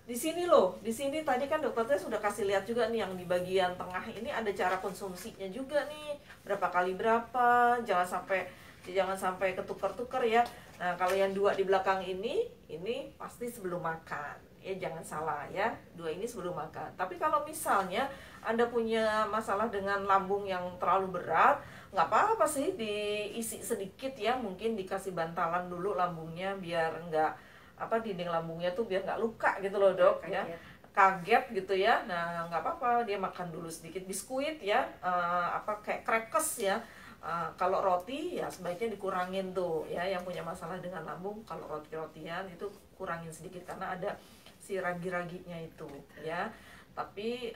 di sini loh. Di sini tadi kan dokternya sudah kasih lihat juga nih yang di bagian tengah ini ada cara konsumsinya juga nih. Berapa kali berapa, jangan sampai ketukar-tukar ya. Nah, kalau yang 2 di belakang ini pasti sebelum makan. Ya, jangan salah ya. 2 ini sebelum makan. Tapi kalau misalnya Anda punya masalah dengan lambung yang terlalu berat, nggak apa-apa sih diisi sedikit ya. Mungkin dikasih bantalan dulu lambungnya biar nggak dinding lambungnya tuh biar nggak luka gitu loh, Dok. Ya, kaget gitu ya. Nah, nggak apa-apa, dia makan dulu sedikit biskuit ya, kayak crackers ya. Kalau roti ya sebaiknya dikurangin tuh ya, yang punya masalah dengan lambung. Kalau roti-rotian itu kurangin sedikit karena ada si ragi-raginya itu ya. Tapi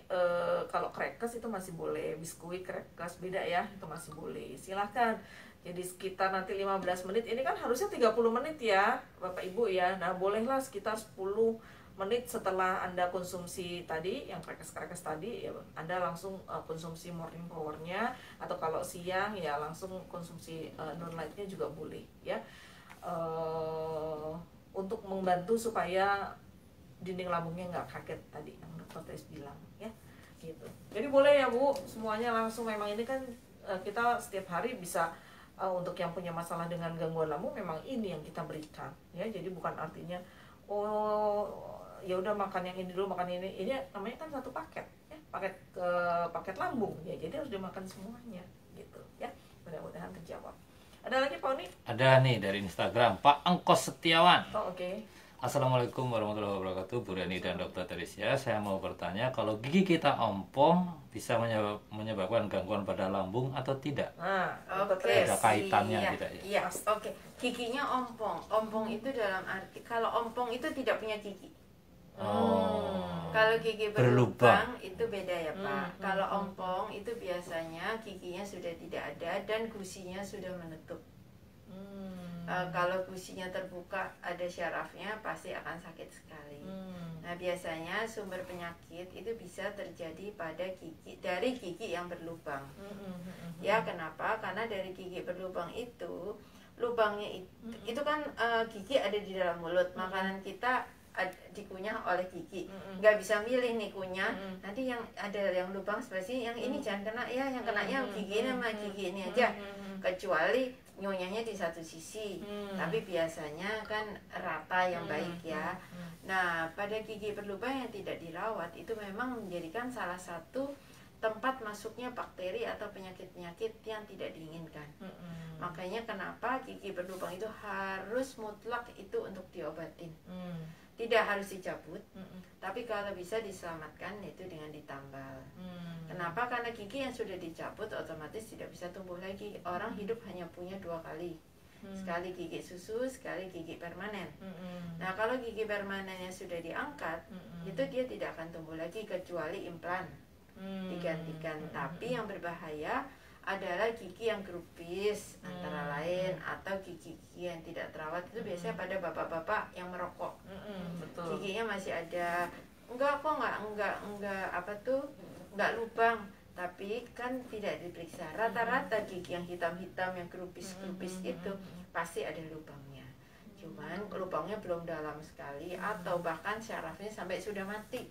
kalau crackers itu masih boleh, biskuit crackers beda ya, itu masih boleh, silahkan. Jadi sekitar nanti 15 menit, ini kan harusnya 30 menit ya Bapak Ibu ya. Nah, bolehlah sekitar 10 menit setelah Anda konsumsi tadi, yang crackers tadi ya, Anda langsung konsumsi morning powernya. Atau kalau siang ya langsung konsumsi non-lightnya juga boleh ya, untuk membantu supaya dinding lambungnya nggak kaget tadi yang dokter Tes bilang ya gitu. Jadi boleh ya Bu, semuanya langsung. Memang ini kan kita setiap hari bisa untuk yang punya masalah dengan gangguan lambung memang ini yang kita berikan ya. Jadi bukan artinya ya udah makan yang ini dulu, makan ini namanya kan satu paket ya, paket lambung ya, jadi harus dimakan semuanya gitu ya. Mudah-mudahan terjawab. Ada lagi Pak Oni? Ada nih dari Instagram, Pak Engkos Setiawan. Oh, oke. Assalamualaikum warahmatullahi wabarakatuh, Bu Reni dan Dr. Teresia. Saya mau bertanya, kalau gigi kita ompong bisa menyebabkan gangguan pada lambung atau tidak? Nah, Oke, Ada kaitannya iya, tidak ya? iya, oke. Giginya ompong. Ompong itu dalam arti kalau ompong itu tidak punya gigi. Kalau gigi berlubang itu beda ya Pak. Kalau ompong itu biasanya giginya sudah tidak ada dan gusinya sudah menutup. Kalau gusinya terbuka ada syarafnya pasti akan sakit sekali. Nah, biasanya sumber penyakit itu bisa terjadi pada dari gigi yang berlubang. Ya, kenapa? Karena dari gigi berlubang itu lubangnya itu kan gigi ada di dalam mulut. Makanan kita dikunyah oleh gigi, nggak bisa milih nih kunyah. Nanti yang ada yang lubang sebelah sini, yang ini jangan kena ya, yang kenanya gigi ini sama gigi ini aja. Kecuali nyonyanya di satu sisi, tapi biasanya kan rata yang baik ya. Nah, pada gigi berlubang yang tidak dirawat itu memang menjadikan salah satu tempat masuknya bakteri atau penyakit-penyakit yang tidak diinginkan. Makanya kenapa gigi berlubang itu harus mutlak itu untuk diobatin. Tidak harus dicabut, tapi kalau bisa diselamatkan itu dengan ditambal. Kenapa? Karena gigi yang sudah dicabut otomatis tidak bisa tumbuh lagi. Orang hidup hanya punya 2 kali, sekali gigi susu, sekali gigi permanen. Nah, kalau gigi permanennya sudah diangkat, itu dia tidak akan tumbuh lagi kecuali implan digantikan. Tapi yang berbahaya adalah gigi yang grupis antara lain, atau gigi yang tidak terawat. Itu biasanya pada bapak-bapak yang merokok. Betul. Giginya masih ada, enggak lubang, tapi kan tidak diperiksa. Rata-rata gigi yang hitam-hitam yang grupis-grupis itu pasti ada lubangnya. Cuman lubangnya belum dalam sekali, atau bahkan syarafnya sampai sudah mati.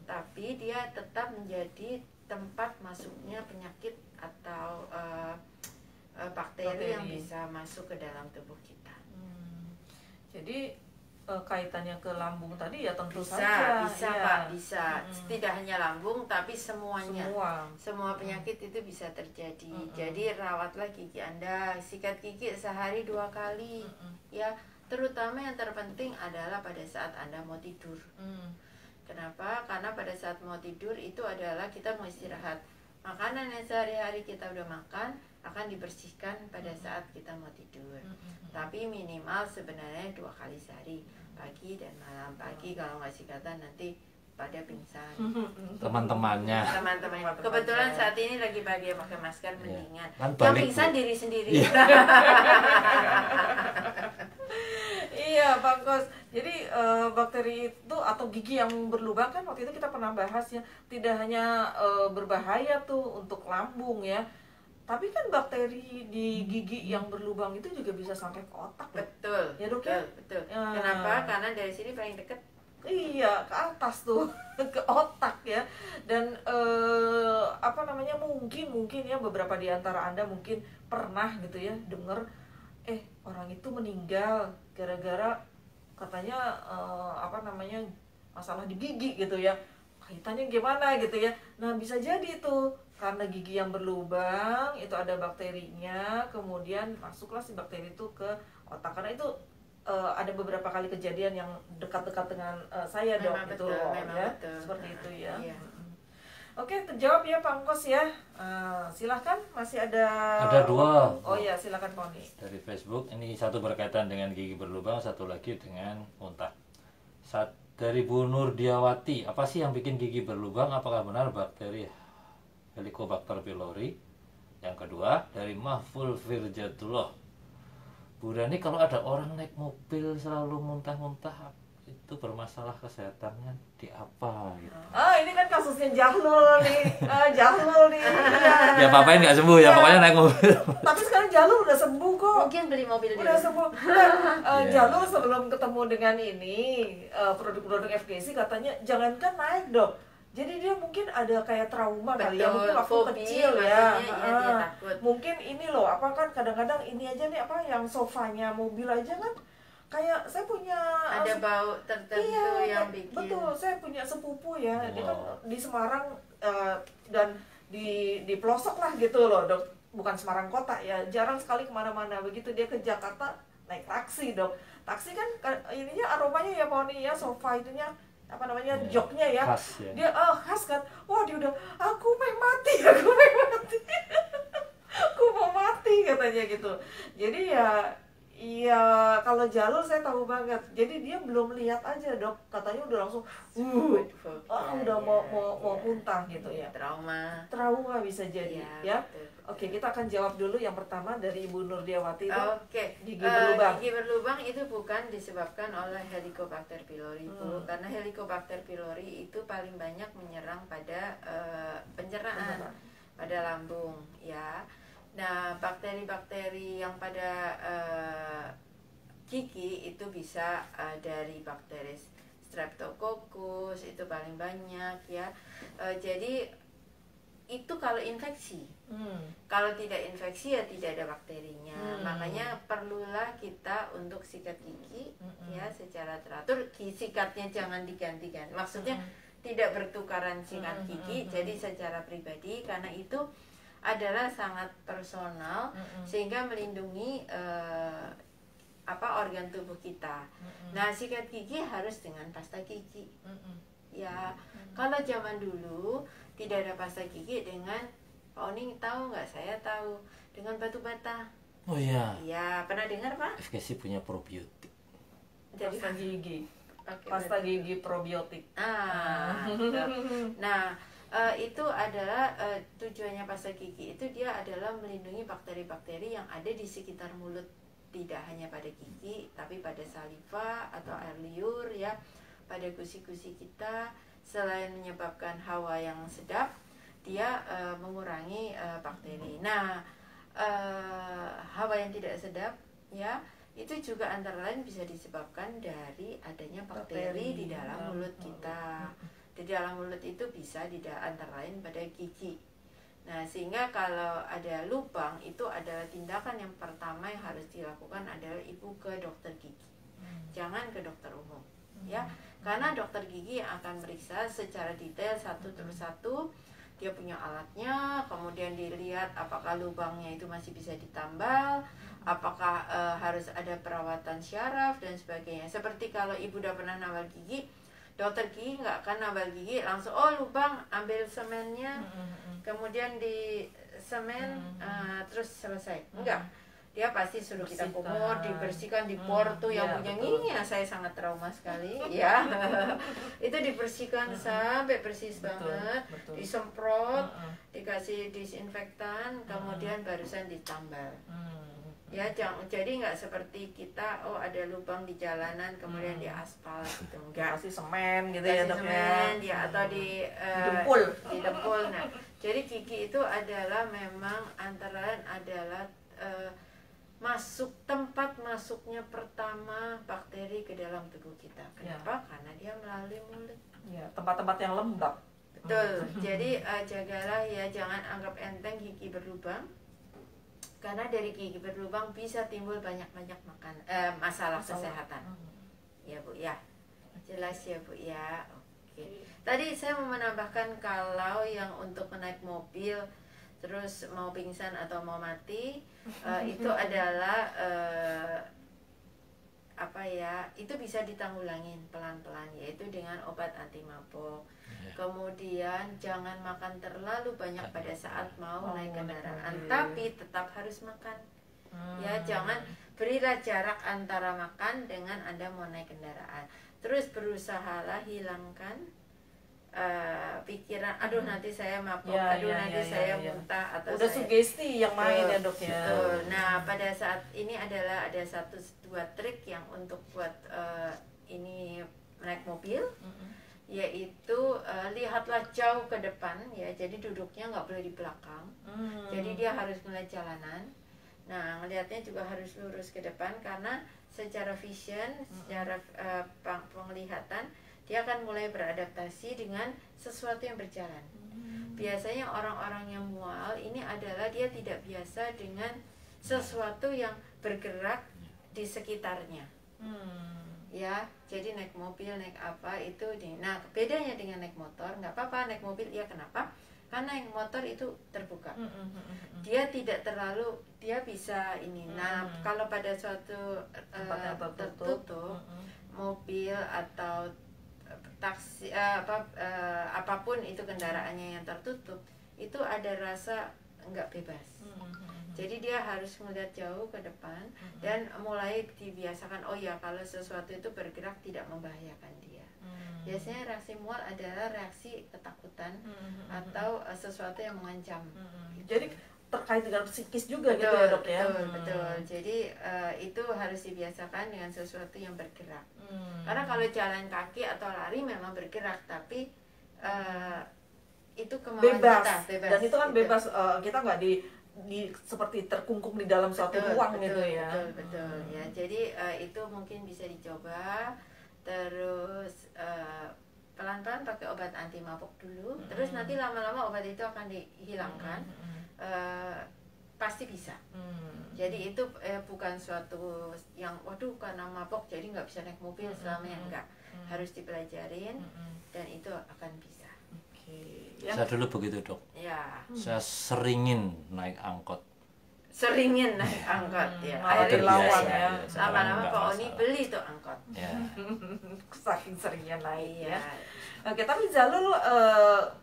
Tapi dia tetap menjadi tempat masuknya penyakit atau bakteri yang bisa masuk ke dalam tubuh kita. Jadi kaitannya ke lambung tadi ya tentu Bisa saja. Pak, bisa. Tidak hanya lambung tapi semuanya. Semua Penyakit itu bisa terjadi. Jadi rawatlah gigi Anda, sikat gigi sehari 2 kali. Ya, terutama yang terpenting adalah pada saat Anda mau tidur. Kenapa? Karena pada saat mau tidur itu adalah kita mau istirahat. Makanan yang sehari-hari kita udah makan akan dibersihkan pada saat kita mau tidur. Tapi minimal sebenarnya 2 kali sehari, pagi dan malam. Pagi kalau nggak sikatan nanti pada pingsan. Teman-temannya. Teman-teman. Kebetulan saat ini lagi pakai masker mendingan. Kan Yang balik, pingsan Bu. diri sendiri. Iya, Bang Kos. Jadi bakteri itu atau gigi yang berlubang kan waktu itu kita pernah bahas ya, tidak hanya berbahaya tuh untuk lambung ya, tapi kan bakteri di gigi yang berlubang itu juga bisa sampai ke otak loh. Betul. Ya, Dok, ya? Betul. Ya. Kenapa? Karena dari sini paling dekat. Iya, ke atas tuh, ke otak ya. Dan apa namanya, mungkin ya beberapa di antara Anda mungkin pernah gitu ya dengar orang itu meninggal gara-gara katanya apa namanya, masalah di gigi gitu ya. Kaitannya gimana gitu ya. Nah, bisa jadi tuh karena gigi yang berlubang itu ada bakterinya, kemudian masuklah si bakteri itu ke otak. Karena itu ada beberapa kali kejadian yang dekat-dekat dengan saya, Dok. Memang Itu betul, loh memang ya. betul. Seperti itu ya. Iya. Oke, terjawab ya Pak Angkos ya. Silahkan, masih ada. Ada 2. Oh ya, silakan Poni. Dari Facebook, ini satu berkaitan dengan gigi berlubang, satu lagi dengan muntah. Dari Bu Nurdiawati, apa sih yang bikin gigi berlubang? Apakah benar bakteri Helicobacter pylori? Yang kedua, dari Mahful Firjatullah, Bu Rani, kalau ada orang naik mobil selalu muntah-muntah, itu bermasalah kesehatannya di apa gitu? Ini kan kasusnya Jahlul nih. Jahlul nih. Iya. Ya apa-apain nggak sembuh ya, pokoknya naik mobil. Tapi sekarang Jahlul udah sembuh kok. Mungkin beli mobil dulu. Udah sembuh. Iya. Jahlul sebelum ketemu dengan ini produk-produk FGC katanya jangankan naik, Dok. Jadi dia mungkin ada kayak trauma kali ya, mungkin waktu fobia, kecil ya. maksudnya, dia takut. Mungkin ini loh, apa kan kadang-kadang ini aja nih, apa yang sofanya mobil aja kan kayak saya punya Ada bau tertentu yang bikin. betul, saya punya sepupu ya, dia kan Wow. di Semarang dan di pelosok lah gitu loh, Dok. Bukan Semarang kota ya, jarang sekali kemana-mana. Begitu dia ke Jakarta naik taksi, Dok. Taksi kan ininya aromanya ya Poni ya, sofa itunya apa namanya, joknya ya, Khas ya. dia khas kan. Wah, dia udah aku mau mati aku mau mati katanya gitu. Jadi ya, iya, kalau Jalur saya tahu banget. Jadi dia belum lihat aja, Dok, katanya udah langsung udah mau muntah gitu ya. Trauma bisa jadi ya. Betul. Oke, kita akan jawab dulu yang pertama dari Ibu Nurdiawati. Oke. Gigi berlubang. Gigi berlubang itu bukan disebabkan oleh Helicobacter pylori, Bu. Karena Helicobacter pylori itu paling banyak menyerang pada pencernaan, pada lambung ya. Nah, bakteri-bakteri yang pada gigi itu bisa dari bakteri Streptococcus, itu paling banyak ya. Jadi itu kalau infeksi. Kalau tidak infeksi ya tidak ada bakterinya. Makanya perlulah kita untuk sikat gigi ya secara teratur. Sikatnya jangan digantikan. Maksudnya tidak bertukaran sikat gigi. Jadi secara pribadi, karena itu adalah sangat personal sehingga melindungi organ tubuh kita. Nah, sikat gigi harus dengan pasta gigi. Ya, kalau zaman dulu tidak ada pasta gigi dengan Pak Oning tahu nggak? Saya tahu dengan batu bata. Oh iya. Iya, pernah dengar Pak? FGC punya probiotik. Jadi Pasta gigi. Oke, Pasta gigi probiotik. Nah, itu adalah tujuannya pasta gigi itu dia adalah melindungi bakteri-bakteri yang ada di sekitar mulut, tidak hanya pada gigi tapi pada saliva atau air liur ya, pada gusi-gusi kita. Selain menyebabkan hawa yang sedap, dia mengurangi bakteri. Nah, hawa yang tidak sedap ya itu juga antara lain bisa disebabkan dari adanya bakteri di dalam mulut kita. Di dalam mulut itu bisa antara lain pada gigi. Nah, sehingga kalau ada lubang itu adalah tindakan yang pertama yang harus dilakukan adalah ibu ke dokter gigi. Jangan ke dokter umum, ya. Karena dokter gigi yang akan meriksa secara detail satu terus satu. Dia punya alatnya, kemudian dilihat apakah lubangnya itu masih bisa ditambal, apakah harus ada perawatan syaraf dan sebagainya. Seperti kalau ibu udah pernah nambal gigi, dokter gigi nggak akan nambal gigi langsung lubang, ambil semennya, kemudian di semen terus selesai. Enggak. dia pasti suruh kita Bersihkan. kumur, dibersihkan di por tuh yang Iya, punya betul. ini ya, saya sangat trauma sekali ya. Itu dibersihkan sampai bersih banget, betul. disemprot, dikasih disinfektan, kemudian barusan ditambal. Ya, jadi nggak seperti kita, oh ada lubang di jalanan kemudian di aspal gitu, enggak. Kasih semen gitu ya Kasih dok ya. semen ya, atau Didempul. didempul. Nah, jadi gigi itu adalah memang antara lain adalah tempat masuknya pertama bakteri ke dalam tubuh kita. Kenapa? Karena dia melalui mulut. Ya, tempat-tempat yang lembab. Betul. Jadi jagalah ya, jangan anggap enteng gigi berlubang. Karena dari gigi berlubang bisa timbul banyak-banyak masalah kesehatan. Ya Bu ya, jelas ya Bu ya. Oke. Tadi saya mau menambahkan kalau yang untuk menaik mobil terus mau pingsan atau mau mati, itu adalah itu bisa ditanggulangin pelan-pelan, yaitu dengan obat anti mabuk. Kemudian jangan makan terlalu banyak pada saat mau naik kendaraan, tapi tetap harus makan. Ya, jangan berilah jarak antara makan dengan Anda mau naik kendaraan. Terus berusahalah hilangkan pikiran, aduh nanti saya mabuk, nanti saya muntah, atau udah saya sugesti yang main ya dok ya. Betul. Nah, pada saat ini adalah ada 1-2 trik yang untuk buat ini naik mobil, yaitu lihatlah jauh ke depan ya, jadi duduknya nggak boleh di belakang, jadi dia harus melihat jalanan. Nah, ngelihatnya juga harus lurus ke depan, karena secara vision, secara penglihatan, dia akan mulai beradaptasi dengan sesuatu yang berjalan. Biasanya orang-orang yang mual ini adalah dia tidak biasa dengan sesuatu yang bergerak di sekitarnya. Ya, jadi naik mobil, naik apa itu nah, bedanya dengan naik motor, nggak apa-apa naik mobil, ya kenapa? Karena naik motor itu terbuka. Dia tidak terlalu, dia bisa ini. Nah, kalau pada suatu tertutup, mobil atau taksi apapun itu kendaraannya yang tertutup, itu ada rasa nggak bebas. Jadi dia harus melihat jauh ke depan dan mulai dibiasakan, oh ya, kalau sesuatu itu bergerak tidak membahayakan dia. Biasanya reaksi mual adalah reaksi ketakutan atau sesuatu yang mengancam. Jadi terkait dengan psikis juga gitu ya dok ya. Betul. Jadi itu harus dibiasakan dengan sesuatu yang bergerak. Karena kalau jalan kaki atau lari memang bergerak, tapi itu kemauan bebas. kita, Dan itu kan bebas, kita nggak di seperti terkungkung di dalam suatu ruang gitu ya. Betul ya. Jadi itu mungkin bisa dicoba. Terus pelan-pelan pakai obat anti mabuk dulu. Terus nanti lama-lama obat itu akan dihilangkan. Pasti bisa. Jadi itu bukan suatu yang waduh karena mabok jadi nggak bisa naik mobil selamanya, enggak. Harus dipelajarin dan itu akan bisa. Ya. Saya dulu begitu dok. Ya. Saya seringin naik angkot. Seringin naik angkot ya. Malah Akhirnya dilawan bisa, ya. Lama-lama Pak Oni beli tuh angkot. Ya. Saking seringnya naik ya. Iya. Oke, tapi Jalul,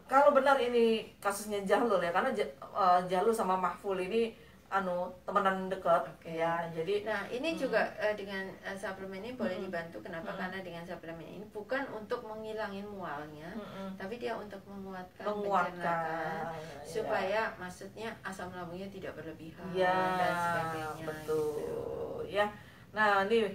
kalau benar ini kasusnya Jalul ya, karena Jalul sama Mahful ini temenan dekat ya. Jadi nah, ini juga dengan suplemen ini boleh dibantu. Kenapa? Karena dengan suplemen ini bukan untuk menghilangin mualnya, tapi dia untuk menguatkan pencernaan supaya maksudnya asam lambungnya tidak berlebihan dan sebagainya. Betul gitu. ya. Nah, ini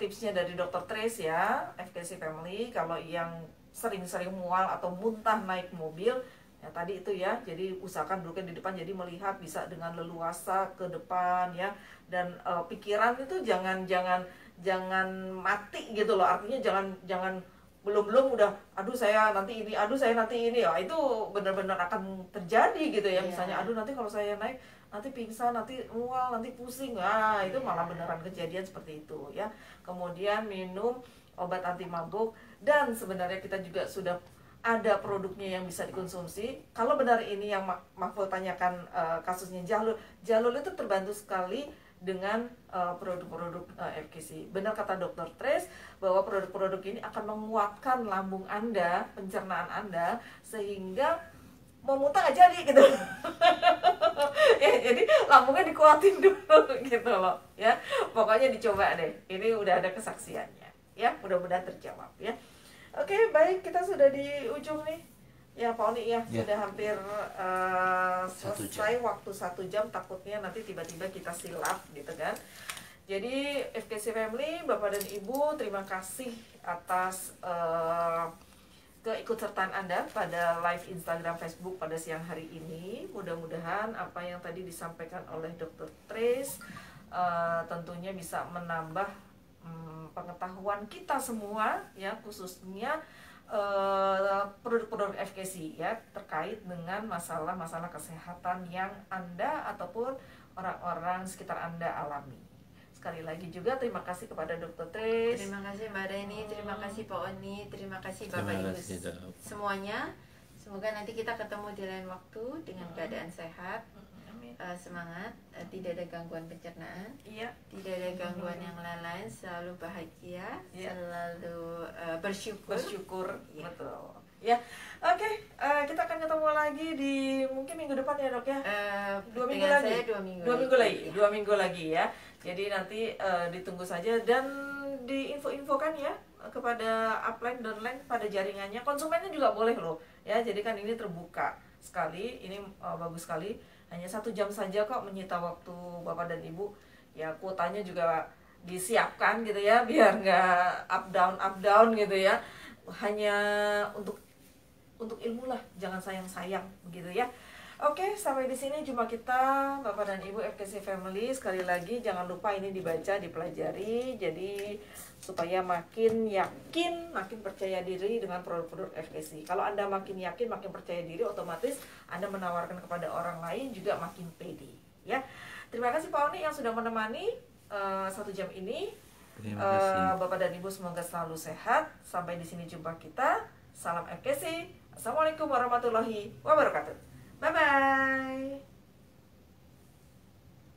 tipsnya dari Dr. Trace ya, FKC Family. Kalau yang sering-sering mual atau muntah naik mobil, ya tadi itu ya, jadi usahakan duduknya di depan, jadi melihat bisa dengan leluasa ke depan ya. Dan pikiran itu jangan mati gitu loh, artinya jangan belum udah saya nanti ini ya, itu benar-benar akan terjadi gitu ya. Misalnya nanti kalau saya naik nanti pingsan, nanti mual, nanti pusing, itu malah beneran kejadian seperti itu ya. Kemudian minum obat anti mabuk, dan sebenarnya kita juga sudah ada produknya yang bisa dikonsumsi. Kalau benar ini yang Mahful tanyakan, kasusnya Jalul itu terbantu sekali dengan produk-produk FKC. Benar kata Dr. Trace bahwa produk-produk ini akan menguatkan lambung Anda, pencernaan Anda, sehingga mau muntah nggak jadi gitu. Ya, jadi lambungnya dikuatin dulu gitu loh ya. Pokoknya dicoba deh. Ini udah ada kesaksiannya ya, mudah-mudahan terjawab ya. Oke, baik, kita sudah di ujung nih ya Pak Oni ya, Ya. sudah hampir 1 selesai waktu 1 jam, takutnya nanti tiba-tiba kita silap gitu kan. Jadi FKC Family, Bapak dan Ibu, terima kasih atas keikutsertaan Anda pada live Instagram Facebook pada siang hari ini. Mudah-mudahan apa yang tadi disampaikan oleh Dr. Trace tentunya bisa menambah pengetahuan kita semua ya, khususnya produk-produk FKC ya, terkait dengan masalah-masalah kesehatan yang Anda ataupun orang-orang sekitar Anda alami. Sekali lagi juga terima kasih kepada Dr. Trace. Terima kasih Mbak Reni, terima kasih Pak Oni, terima kasih Terima Bapak Ibu kasih, Dok. semuanya. Semoga nanti kita ketemu di lain waktu dengan keadaan sehat, semangat, tidak ada gangguan pencernaan, Iya. tidak ada gangguan yang lain-lain, selalu bahagia, Iya. selalu bersyukur. Bersyukur, Iya. betul. Ya, oke, kita akan ketemu lagi di mungkin minggu depan ya Dok ya. 2 minggu dengan lagi. saya 2 minggu 2 minggu lagi. Iya. 2 minggu lagi ya. Jadi nanti ditunggu saja dan diinfokan ya kepada upline downline pada jaringannya. Konsumennya juga boleh loh ya. Jadi kan ini terbuka sekali, ini bagus sekali. Hanya 1 jam saja kok menyita waktu Bapak dan Ibu. Ya kuotanya juga disiapkan gitu ya, biar nggak up down gitu ya. Hanya untuk ilmu lah, jangan sayang-sayang begitu ya. Oke, sampai di sini jumpa kita Bapak dan Ibu FKC Family. Sekali lagi jangan lupa ini dibaca, dipelajari, jadi supaya makin yakin, makin percaya diri dengan produk-produk FKC. Kalau Anda makin yakin, makin percaya diri, otomatis Anda menawarkan kepada orang lain juga makin pede ya. Terima kasih Pak Oni yang sudah menemani 1 jam ini. Terima kasih. Bapak dan Ibu semoga selalu sehat. Sampai di sini jumpa kita. Salam FKC. Assalamualaikum warahmatullahi wabarakatuh. Bye bye.